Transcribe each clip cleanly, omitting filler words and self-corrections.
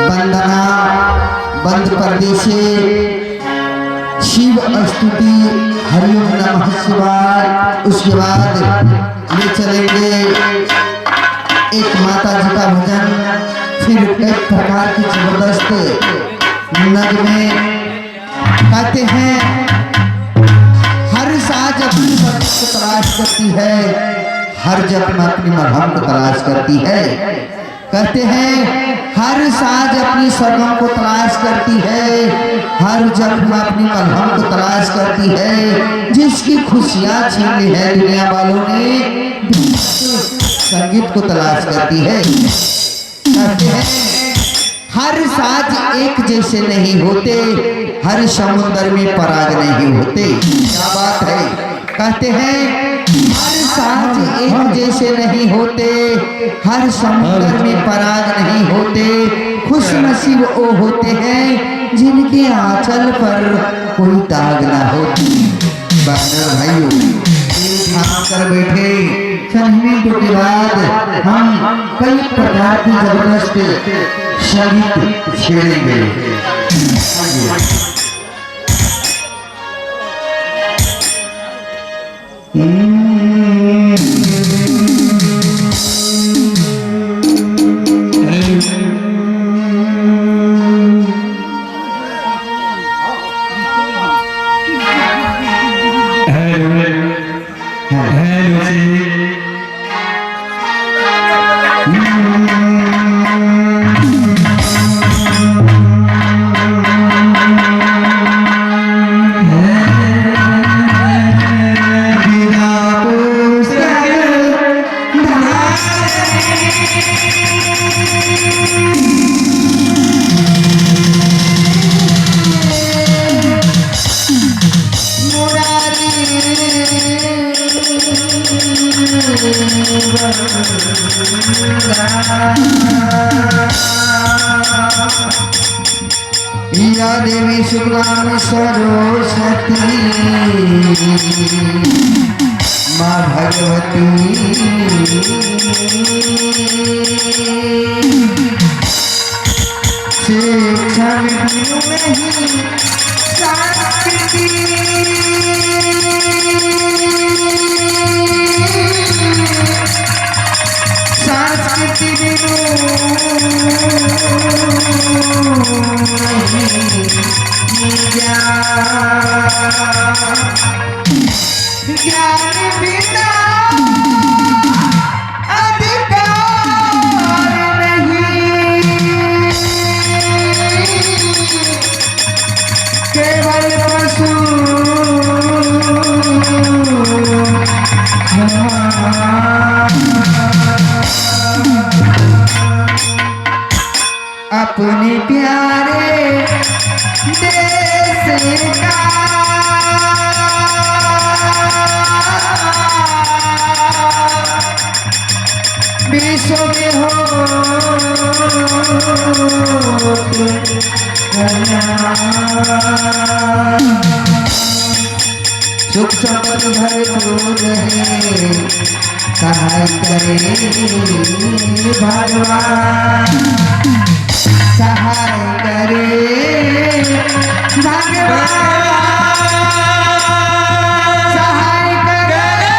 वंदना बंद परदेशे शिव स्तुति हरिओम नमः शिवाय। उसके बाद ले चलेंगे एक माता जी का भजन, फिर एक प्रकार की जबरदस्त नगमे कहते हैं। हर साज अपनी भक्त को तलाश करती है, हर जख्म अपनी मरहम को तलाश करती है। कहते हैं हर साज अपनी सरगम को तलाश करती है, हर जख्म अपनी मरहम को तलाश करती है। जिसकी खुशियां छीन ली है दुनिया वालों ने, संगीत को तलाश करती है। कहते हैं हर साज एक जैसे नहीं होते, हर समुद्र में पराग नहीं होते। क्या बात है। कहते हैं हर साज एक जैसे नहीं होते, हर समुद्र में पराग नहीं होते। खुश नसीब वो होते हैं जिनके आंचल पर कोई दाग ना होती। भाइयों कर बैठे चंद मिनटों के बाद हम कई प्रकार की जबरदस्त संगीत छेड़ेंगे। या देवी शुक्लाम सरस्वती माँ भगवती शिक्षा में नहीं संस्कृति ज्ञान बिना अधिकार नहीं, केवल पशु अपने प्यारे देश का विश्व में हो सुख संपत्ति भरपूर रहे सहाय करे भगवान सहाय करे भगवान सहाय करे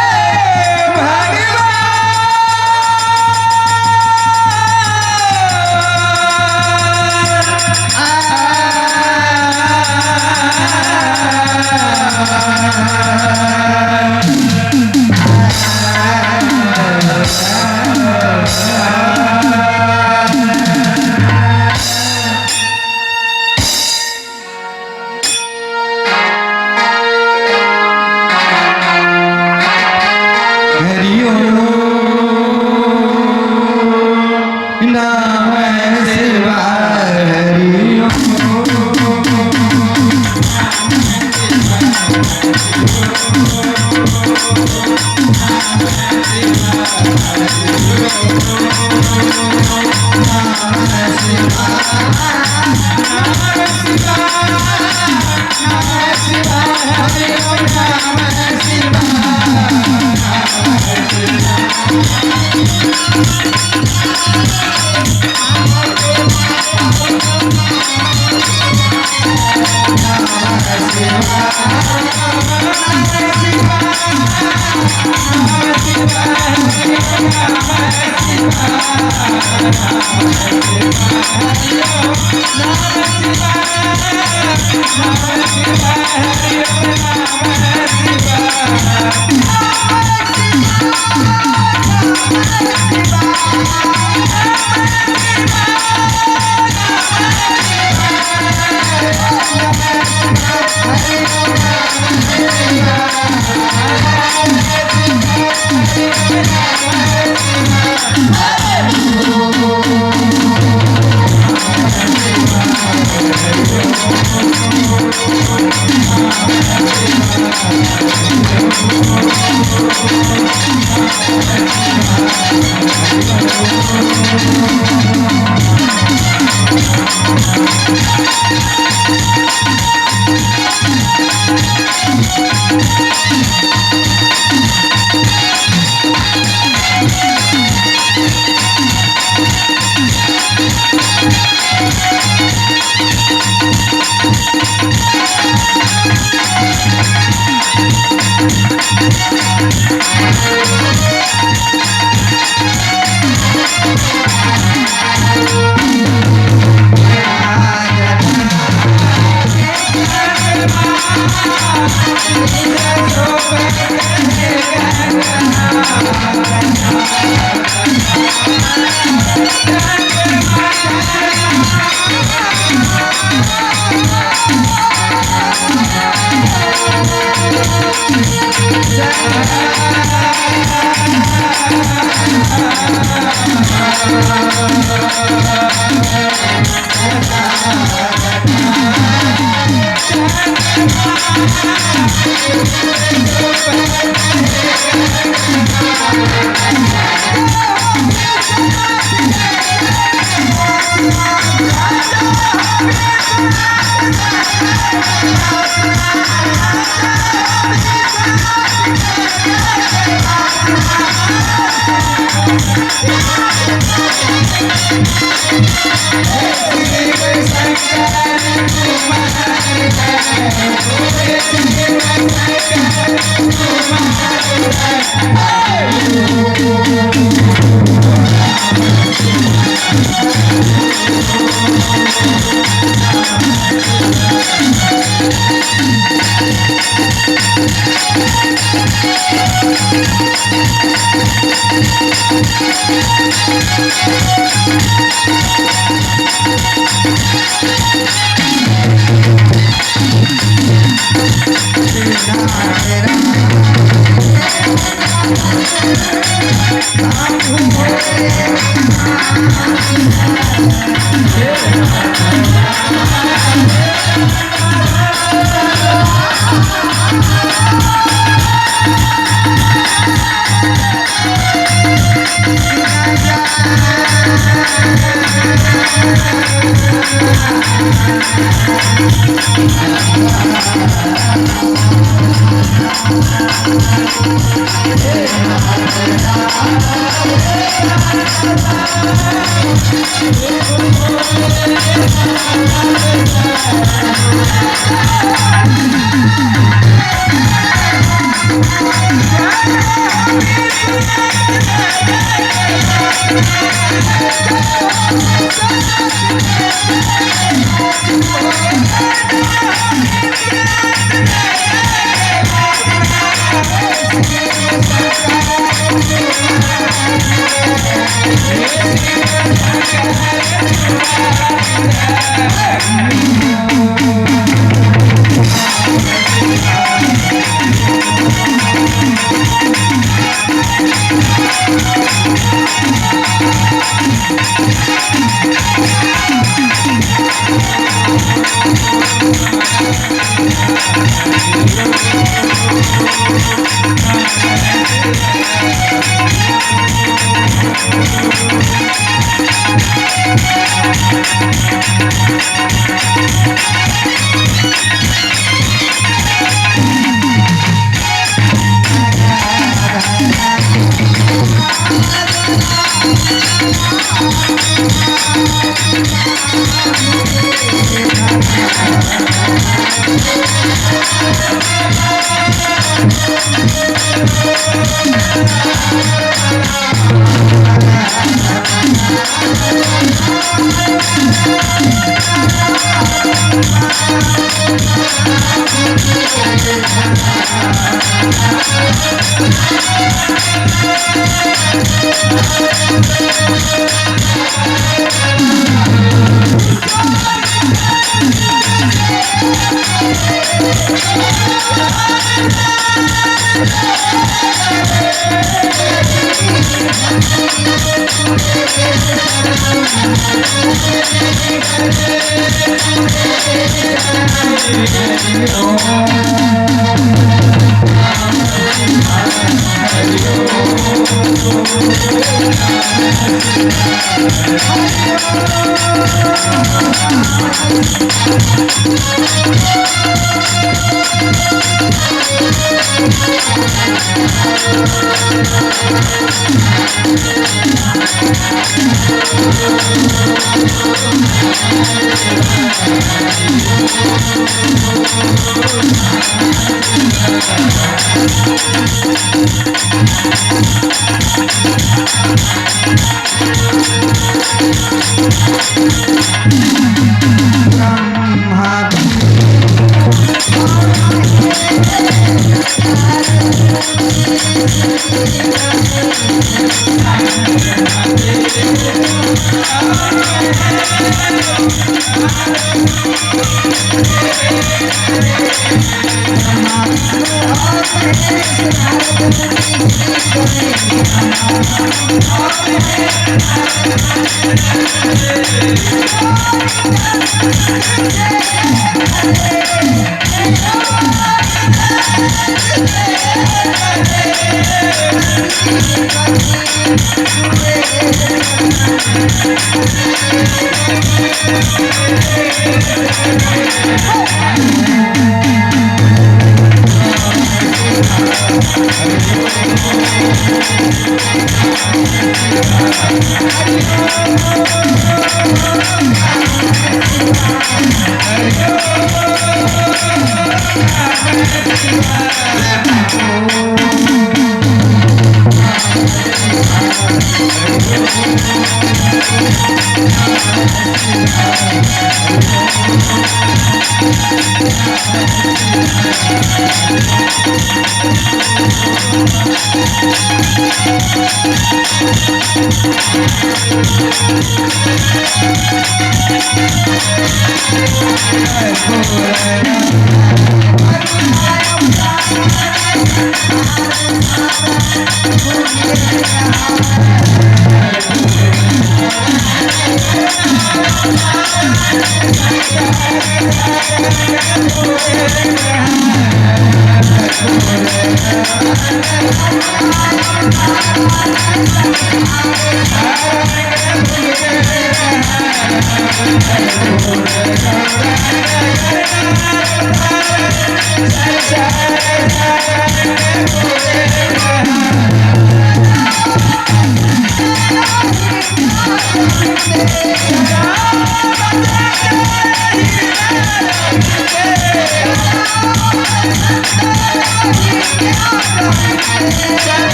Thank you. Thank you.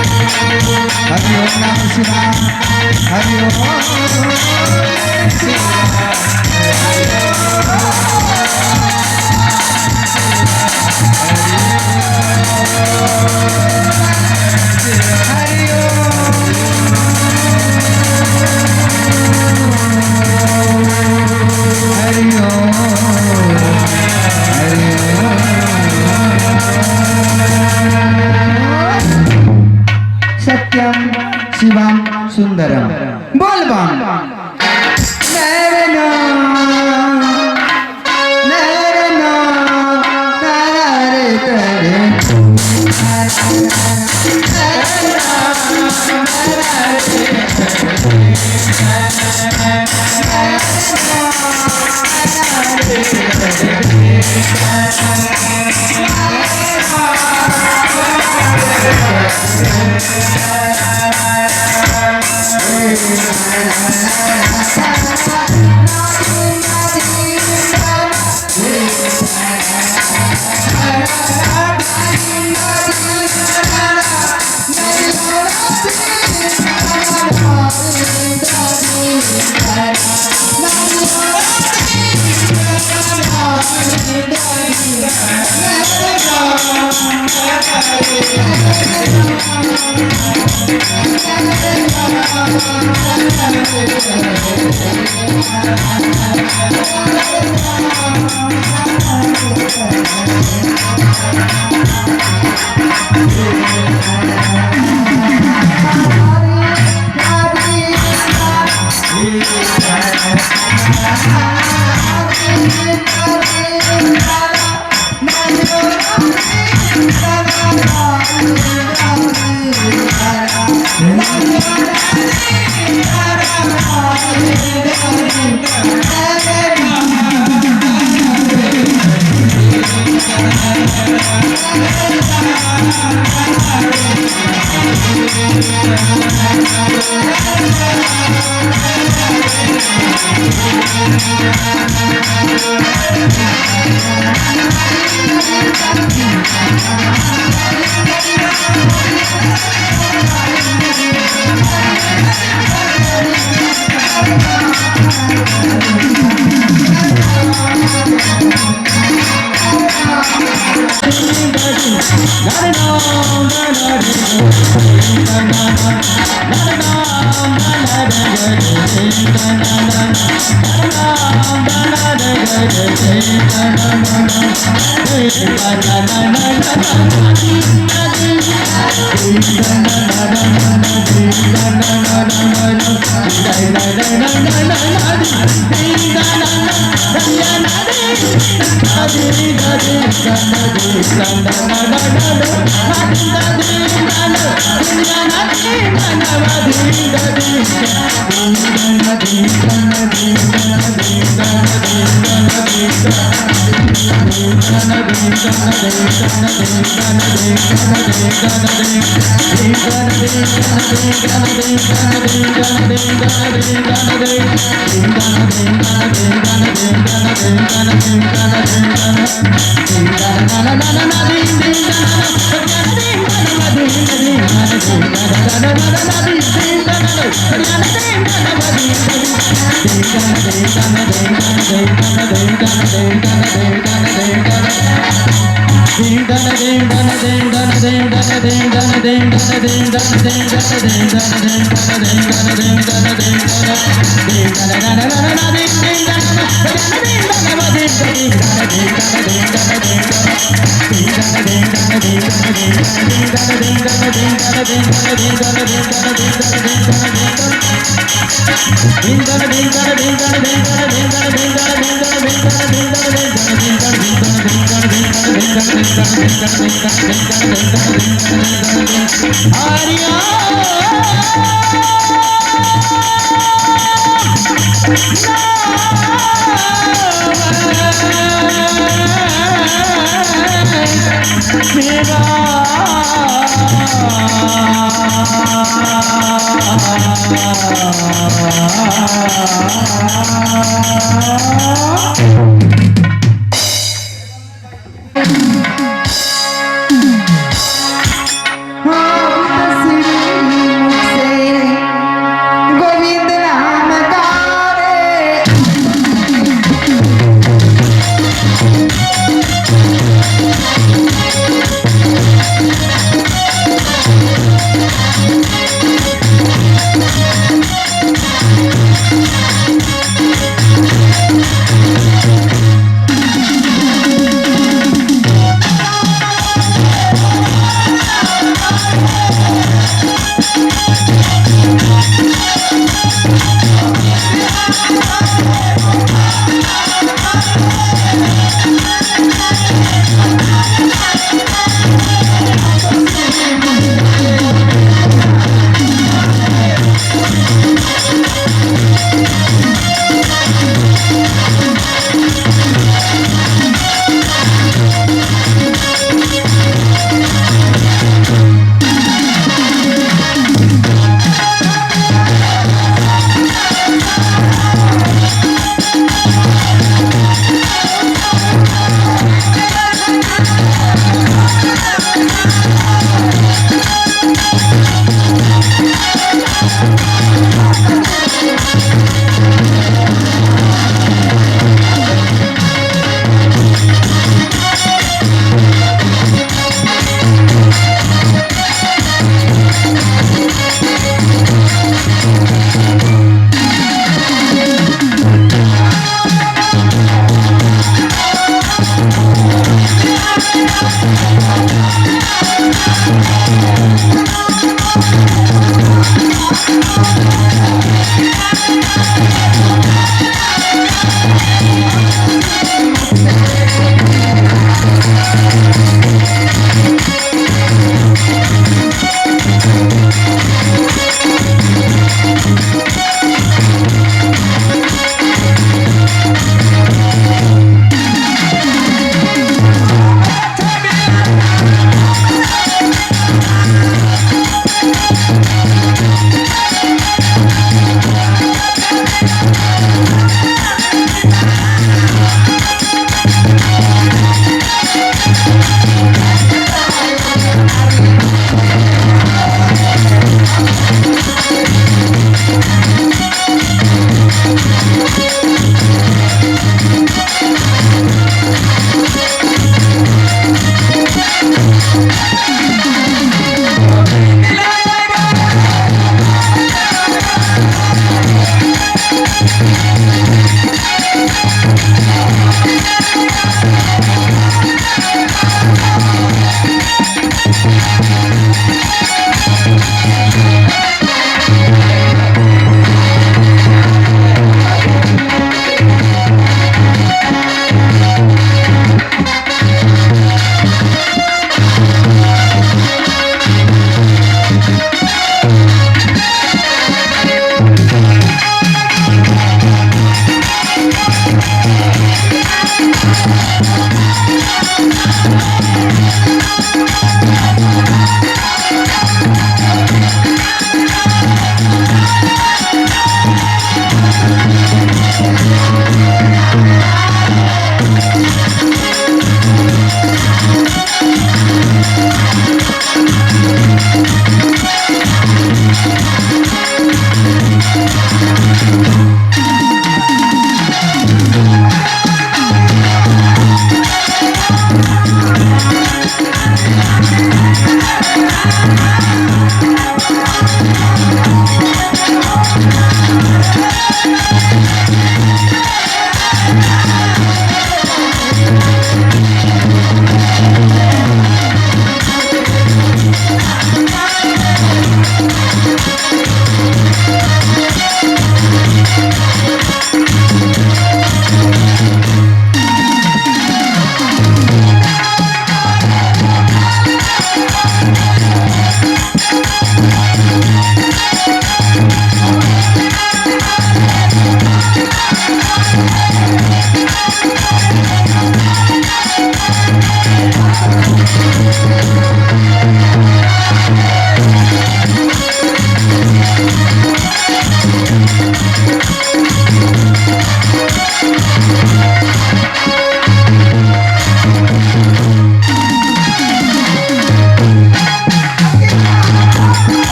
हरि ओम नमः शिवाय हरि ओम सत्यम शिवम सुंदरम बोल बम नैरनो नैरनो नारे करे Thank you.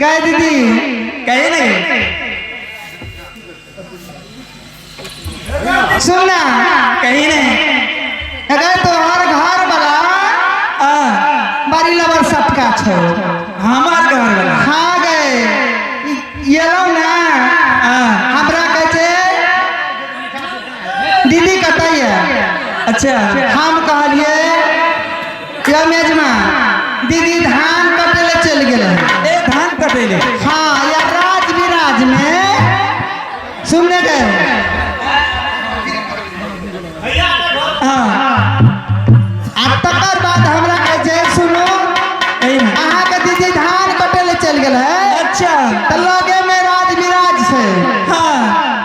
गए दीदी कहे नहीं सुनना कहीं नहीं अगर तो हर घर वाला बड़ी लबर सटका छो हमार घर वाला हाँ गए ये लो ना हमरा कहते दीदी कतई अच्छा हम कहलिए या मेजमा दीदी धान कटेले चल गए धान कटेले हाँ या राज विराज में सुनने गए तकर बाद हमरा कहे सुनो अहाँ के दीदी धान कटेले चल गए है अच्छा तो लगे में राज विराज से हाँ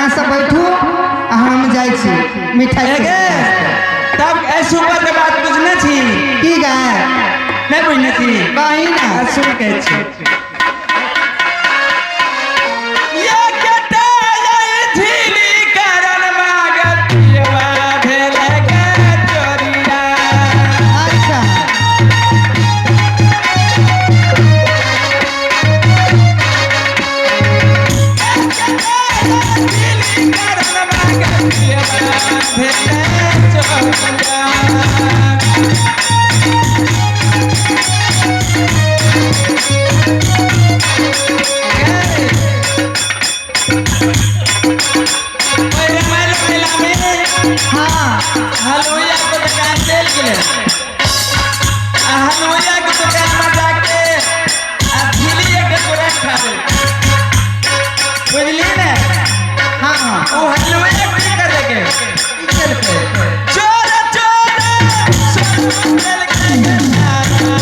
अहाँ सब बैठू हम जाइ छी मिठाई तब ऐसे ऊपर के बात बुझने छी की गा नहीं बुझने छी कहीं ना सुन के छी हलवाइया को दुकान चल गए हलवाइया की दुकान में जाके झिली एक पूरा खा ले बुझली ना हाँ हाँ वो हलवाइया को कर देंगे चल पे चोर चोर चल के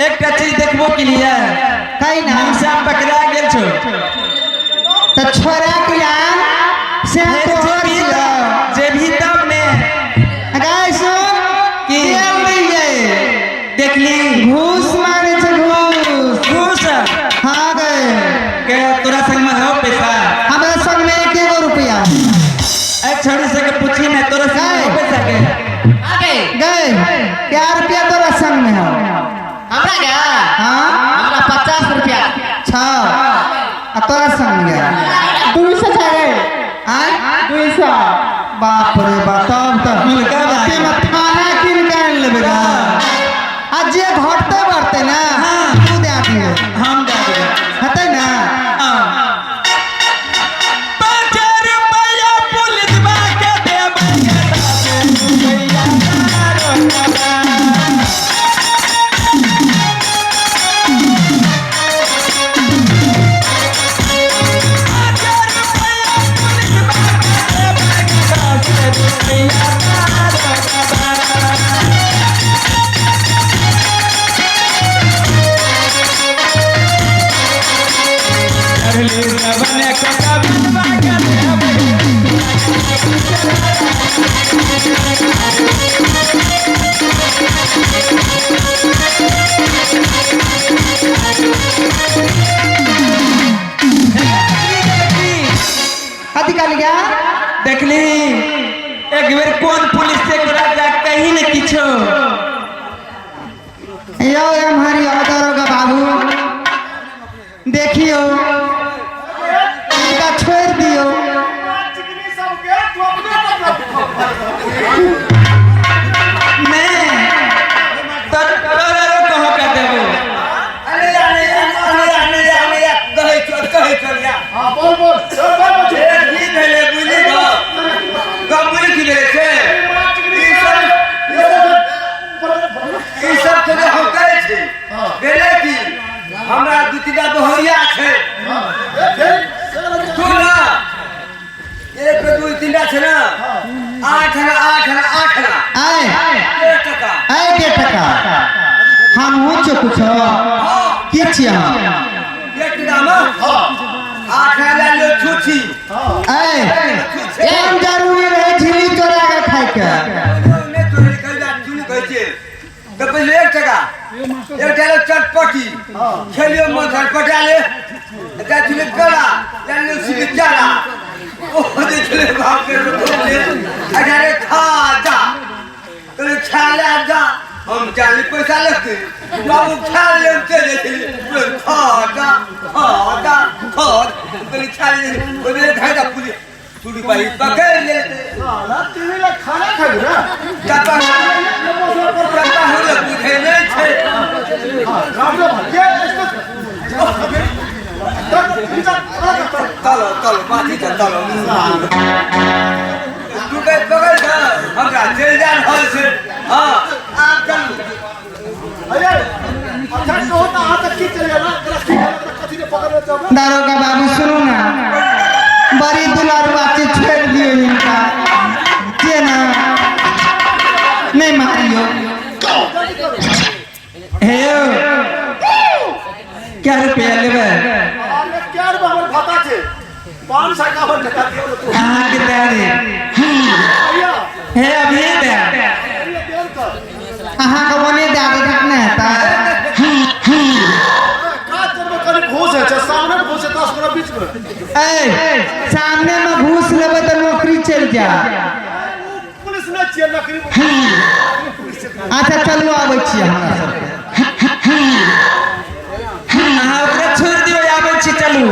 एक चीज देखबो के लिए कहीं ना हम सब पकड़ा गेल छो तो छोरा के यार से तो जे भी तब ने गाइस की देखली घूस मारे छे घूस घूस हाँ गए के तोरा संग में हो पैसा हमरा संग में 1 रुपया ए छोड़ी से के पूछी ना तोरा संग में हो पैसा के आगे गए क्या रुपया तोरा संग में हो हमरा क्या हाँ हमरा 50 रुपया तोरा संग गया 200 जाए आय 200 बाप रे बाप तब मिलका अते में थाना किन के आन लेबे गा आ जे घटते बढ़ते ना तू दे दिए हम दे देबे हते ना हां 5 रुपया पुलिस बा के देबे रुपया अधिकारी गया देखली एक बेर कौन पुलिस से करा जा कहीं न किछो यो हमारी दारोगा बाबू देखियो इनका छोड़ दियो मैं तर कहो का देबो कहे चल गया हां बोल की भेले बुझली गमुरी की भेले छे ई सब तो हम करे छी भेले की हमरा दू तीनटा बहरिया छे सुन ना 1 2 3 छे ना 8 आना आए टका टका हम हो छ कुछ की छिया 1 टका में 8 ले लो छुछी एकदम जरूरी रहे झिली चोरा के खाए के ने तोरे कहिला चुनी कहै छे तो पहले 1 टका एक डालो चटपटी खेलियो मथर पटाले ता चुनी कला जानो सिके चाला ओ देखले बाप के रोले अरे खा जा तो खा ले जा हम चाली पैसा लगते बाबू खा ले चले थे खा जा तो खा ले ओने खाएगा पुलिस चूड़ी पाई पकड़ लेते साला तीन लाख खाना खाई ना कपा कपा हो रे बुझे नहीं छे राम रे भैया इसको तलो तलो बाती तलो तू के पकड़ जा हमरा जेल जान हो से हां आप चल अरे अच्छा तो होता आ तक की चलेगा ना कथी ने पकड़ लेता है दारोगा बाबू सुनो ना, बड़ी दुलार बातें छेड़ दियो इनका, ये ना नहीं मारियो। हे क्या रुपया लेबे अरे क्या रे हमर खाता छे 551 टका दियो तू अहाँ के दे दे भैया हे अभी दे ये देन का अहाँ का बने दादा कितना है ता? का करबे कनी घूस है सामने घूस है 10 गुना बीच में ए, सामने में घूस लेबे तो नौकरी चल जा। पुलिस ने छिए नौकरी अच्छा चलो आबै छियै हमरा सबके। अहाँ ओकरा छोड़ दियो आबै छी चलू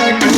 Hey!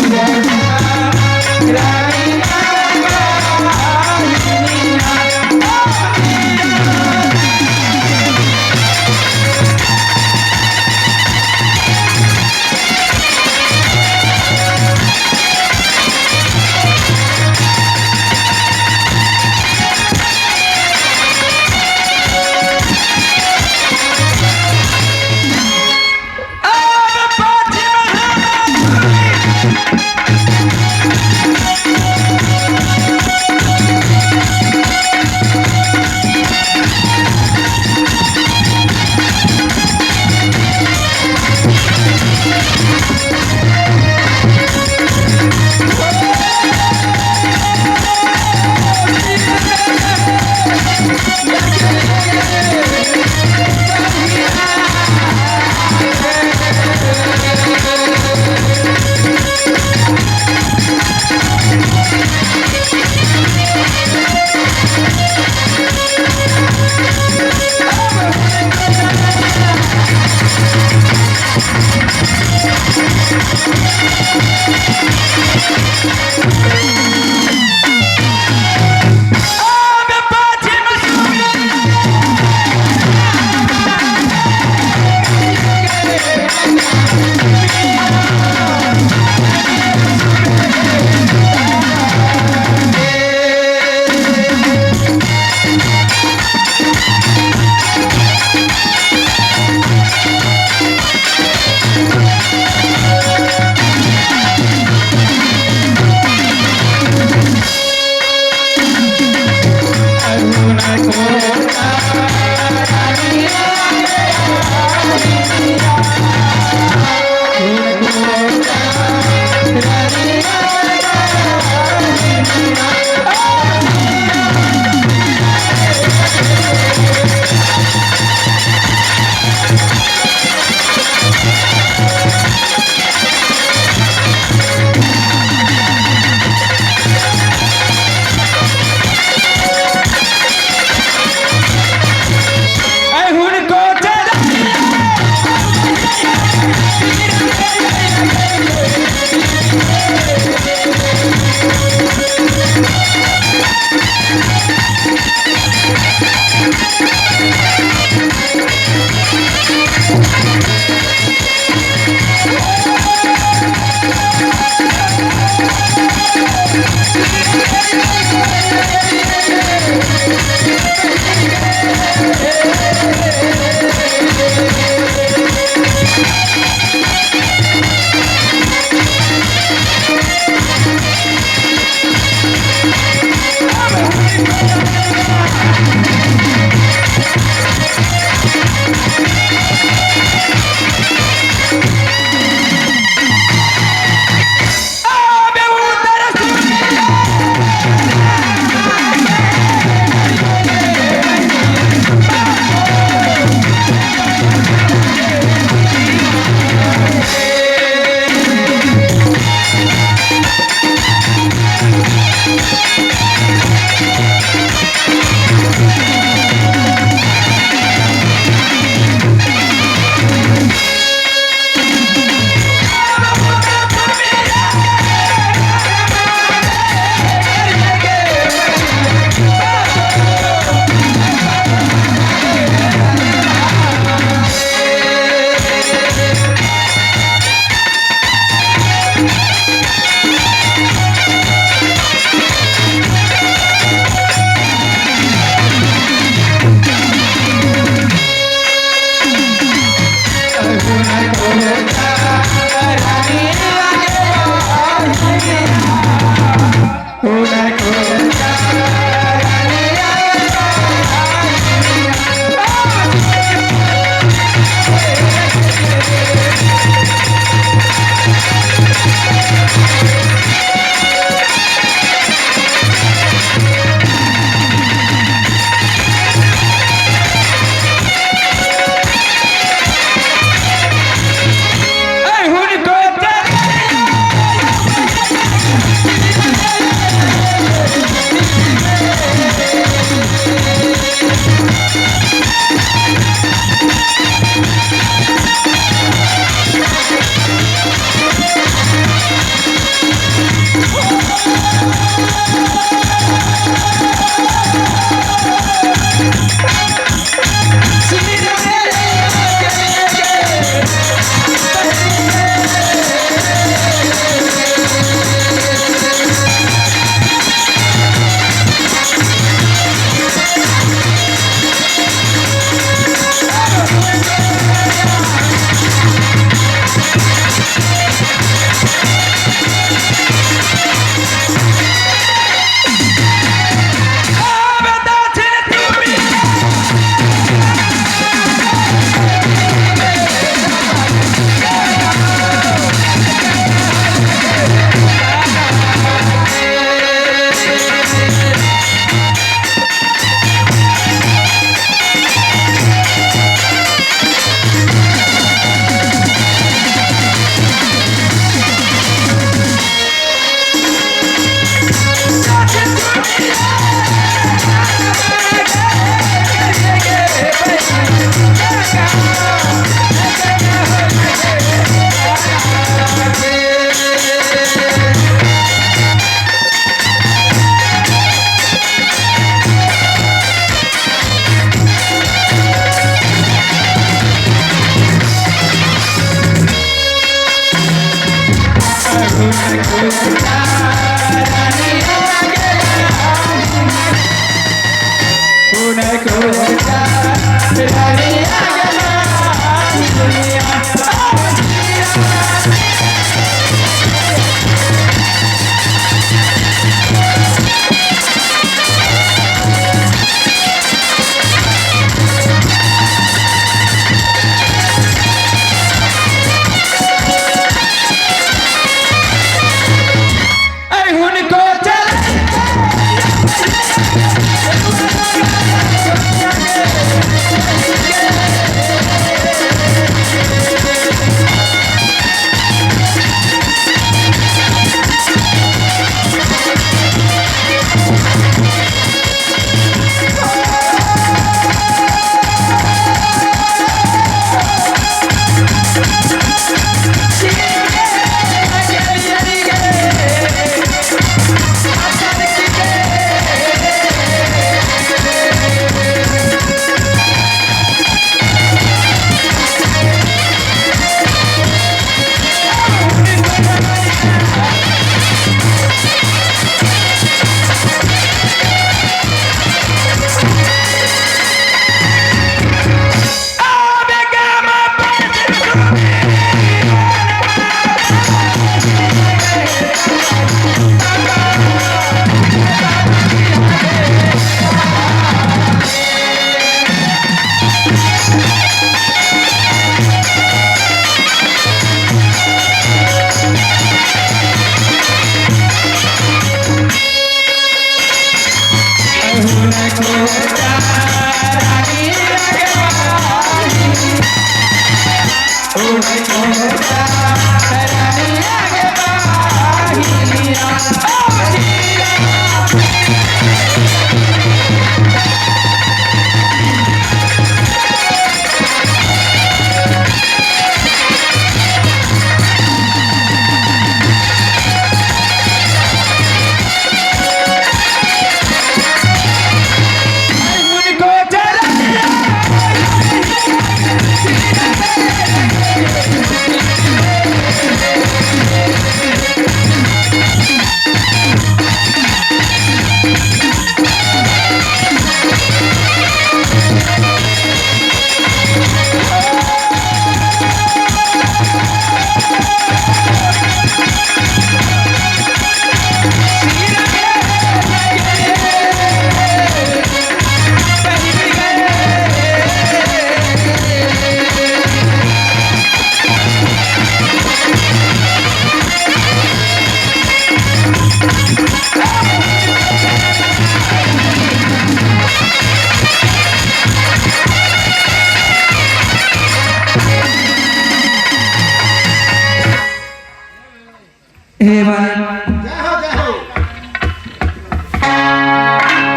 हे भाई जय हो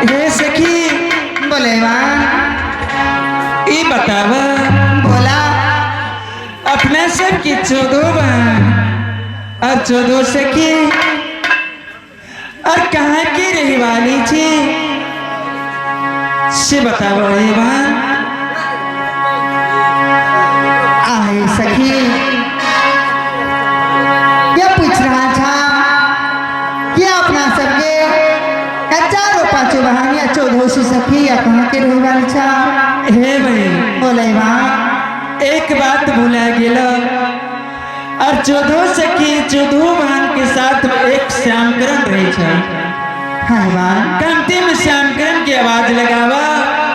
हे सखी बोले माँ ई बताव बोला अपना सब की 14 बहन और 14 सखी और कहाँ की रही वाली थी से बताव हे भाई आए सखी क्या पूछ रहा था क्या अपना सबके चारों पांचों बहन या 14 सखी या कहाँ के रही वाली था हे भाई बोले माँ एक बात भूला गेला और 14 सखी 14 बहन के साथ एक श्यामकरण रही है हाँ माँ कमती में श्यामकरण की आवाज लगावा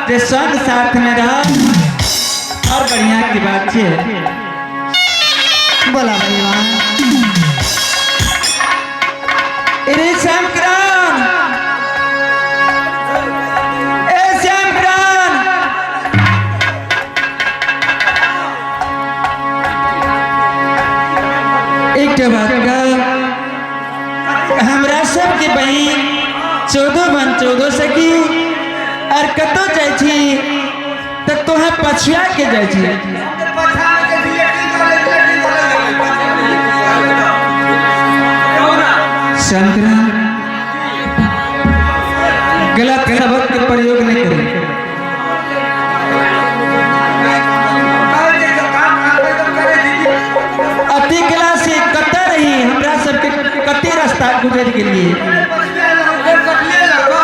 जे संग साथ में रहा और बढ़िया की बात है बोला भाई माँ अरे श्यामकरण ए श्यामकरण एक बात का हमरा सब के बहन 14 बन 14 सखी और कतो जाय छी तो तोहे पछुआ के जाय छी शंकरन गलत शब्द के प्रयोग नहीं करें अति कला से कत रही हमरा सबके कते रास्ता रास्ता गुजर के लिए। कटले लगो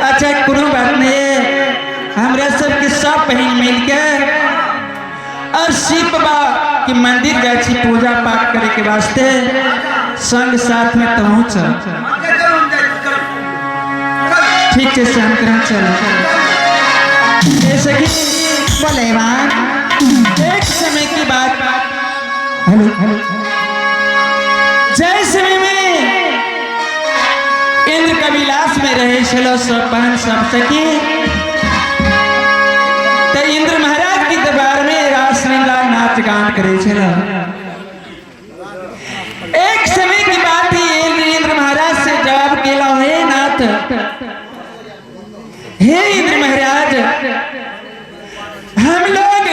अच्छा कोनो बात नहीं है, हमरा सबके सब बहन मिल के और शिव बाबा के मंदिर जाए छी पूजा पाठ करे के वास्ते, संग साथ में पहुँच। ठीक है शंकरा चलो। जैसे कि बोले बात एक समय की बात, हेलो हेलो, जय समय में इंद्र कविलास में रहे चलो सब बहन सब सखी, तो इंद्र महाराज के दरबार में रासलीला नाच गान करे चलो। एक समय की बात ही इंद्र महाराज से जवाब केला, हे नाथ, हे इंद्र महाराज, हम लोग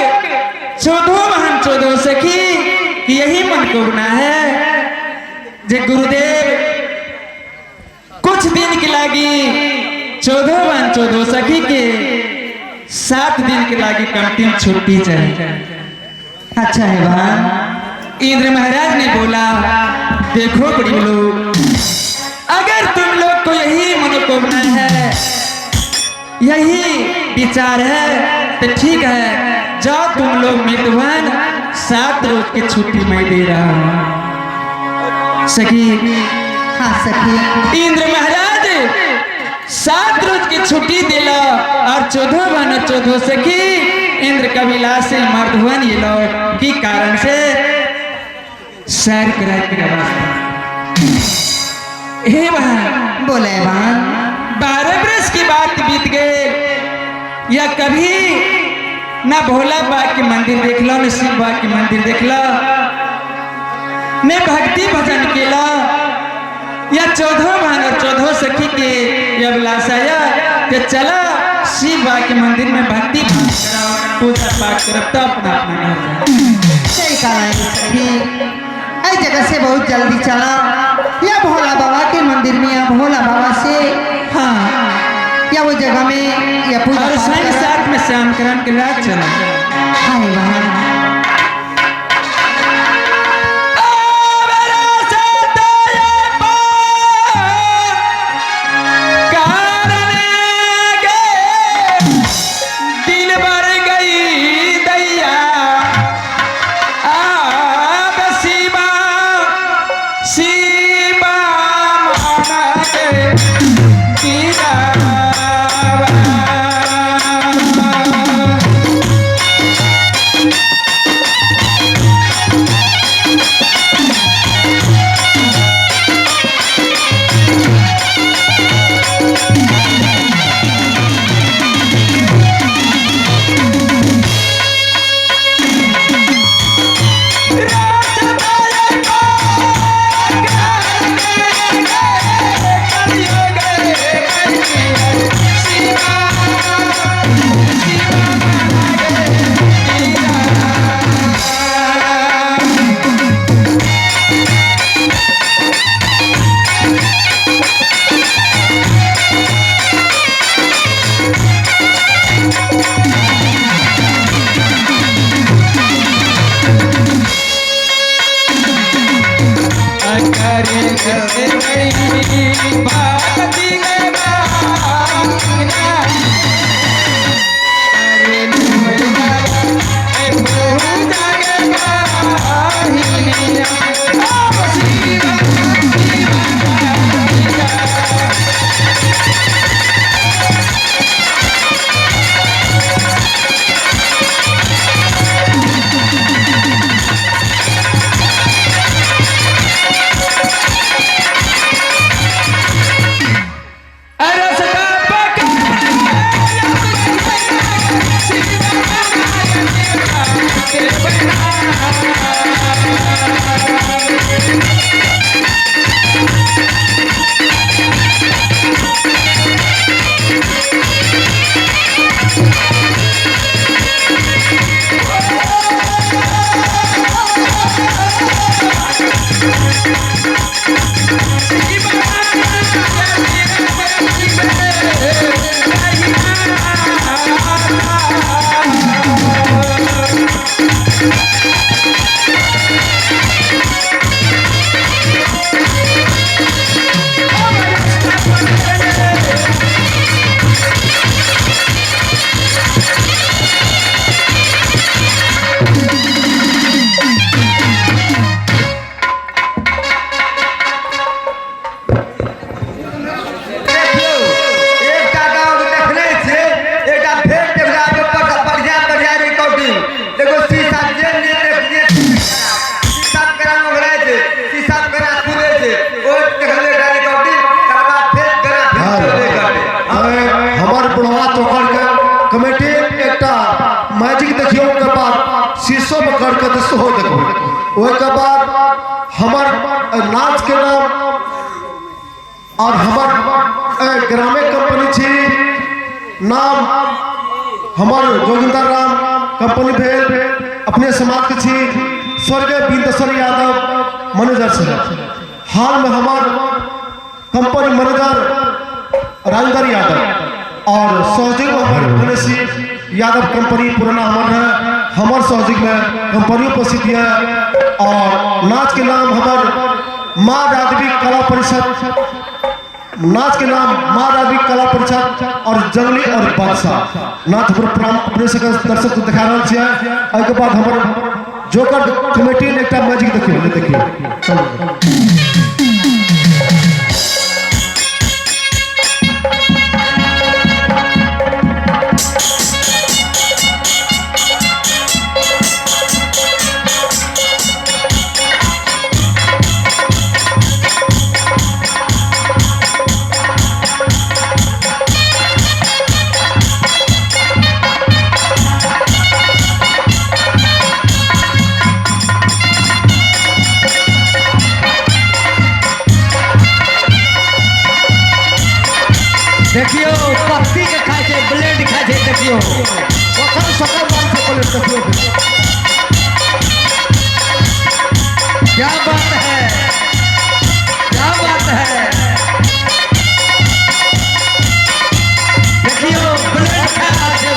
14 बहन 14 सखी यही मन को बना है जे गुरुदेव कुछ दिन के लागी 14 बहन 14 सखी के 7 दिन के लागी कंटिन्यू छुट्टी चाहिए। अच्छा है बहन। इंद्र महाराज ने बोला, देखो बड़ी लोग, अगर तुम लोग को यही मनोकामना है, यही विचार है, तो ठीक है, जाओ तुम लोग मितवन 7 रोज की छुट्टी मैं दे रहा हूँ। सखी हाँ सखी। इंद्र महाराज 7 रोज की छुट्टी दिला और 14 बहन 14 सखी इंद्र कविलास से मर्दवन ये लोग की कारण से सैर कराए के वास्ते। हे बहन, बोले बहन 12 बरस की बात बीत गए, या कभी ना भोला बाबा के मंदिर देख लो, न शिव बाबा के मंदिर देख लो, न भक्ति भजन केला, या 14 बहन और 14 सखी के अभिलाषा या कि चला शिव बाबा के मंदिर में भक्ति पूजा पाठ करब तो अपना अपना घर जाए। सही कहा है सखी। इस जगह से बहुत जल्दी चला या भोला बाबा के मंदिर में, या भोला बाबा से हाँ, या वो जगह में या पूजा और पाठ संग करा। साथ में श्याम करण के रात चला। हाँ बहन। कतऽ सेहो देखबै। ओहिके बाद हमर नाच के नाम और हमर ग्रामे कंपनी छी, नाम हमर जोगिंदर राम कंपनी भेल, अपने समाज के छी, स्वर्गीय बिंदेश्वर यादव मैनेजर से। हाल में हमार कंपनी मैनेजर राजेंद्र यादव और सहयोगी हमारे गणेश यादव कंपनी पुराना हमार सहयोगी में कंपनी उपस्थित है। और नाच के नाम हमार माँ राजवी कला परिषद, नाच के नाम माँ राजवी कला परिषद और जंगली और बादशाह नाच अपने से दर्शक को दिखा रहा है। के बाद हमारे जोकर कमेटी ने एक मैजिक देखिए चलो। देखियो पत्ती के खाए छे, ब्लेड खाए छे, देखियो सकल बात से पहले देखियो क्या बात है, क्या बात है। देखियो ब्लेड खाए छे,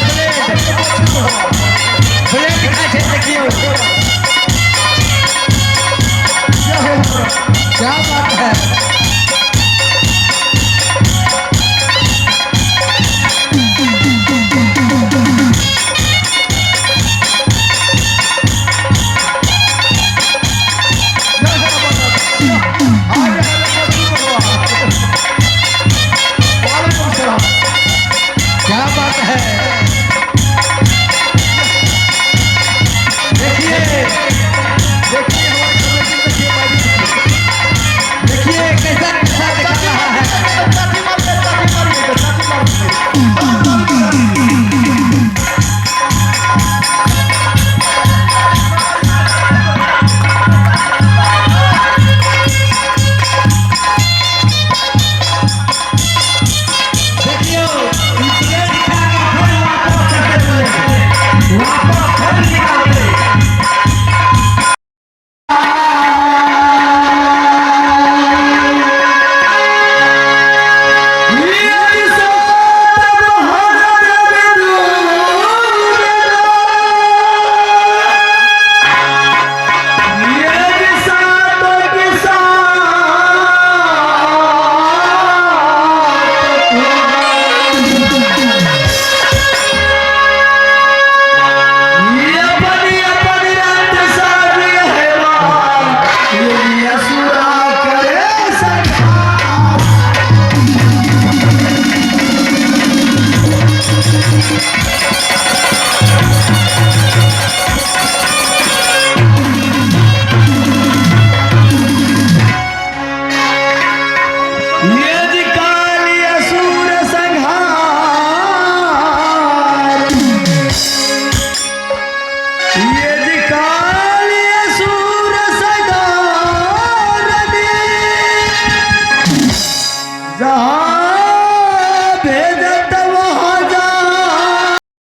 ब्लेड खाए छे, देखियो क्या बात है।